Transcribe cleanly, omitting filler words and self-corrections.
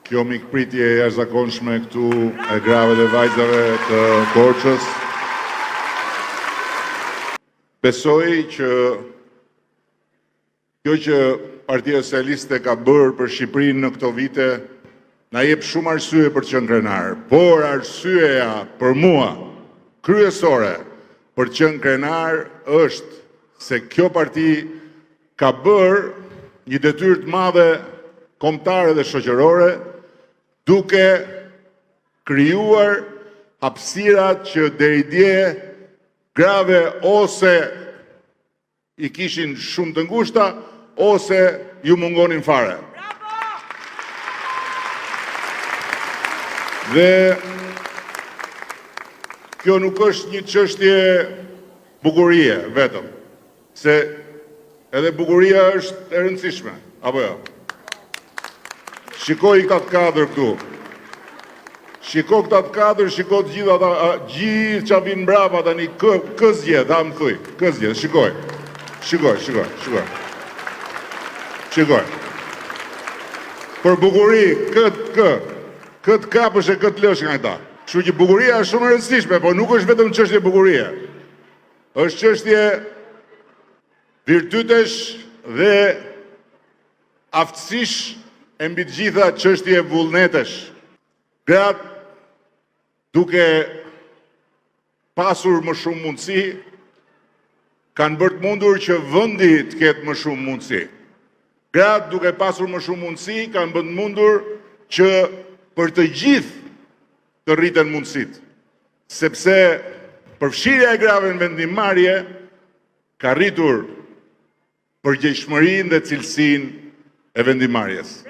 kjo mikpritje e jashtëzakonshme këtu e grave dhe vajzave të Korçës. Besoj që kjo që Partia Socialiste ka bërë për Shqipërinë në këto vite na jep shumë arsye për të qenë krenar, por arsyeja për mua kryesore për të qenë krenar është se kjo parti ka bërë një detyrë të madhe kombëtare dhe shoqërore duke krijuar hapësirat që deri dje grave ose i kishin shumë të ngushta ose ju mungonin fare. Dhe kjo nuk është një çështje bukurie vetëm, se edhe bukuria është e rëndësishme, apo jo? Shikoj këtë kadër këtu. Shiko këtë kadër, shiko të gjithë ata, gjithë që vinë brava tani, kë zgjedh, ha më thuj, kë zgjedh, shikoj. Shikoj. Për bukuri, këtë kapësh e këtë lësh nga këta. Kështu që bukuria është shumë e rëndësishme, por nuk është vetëm çështje bukurie. Është çështje virtytesh dhe aftësish e mbi të gjitha çështje vullnetesh. Gratë duke pasur më shumë mundësi, kanë bërë të mundur që vendi të ketë më shumë mundësi. Gratë duke pasur më shumë mundësi, kanë bërë të mundur që për të gjithë të rriten mundësit. Sepse përfshirja e grave në vendimmarrje ka rritur përgjegjshmërinë dhe cilësinë e vendimmarrjes.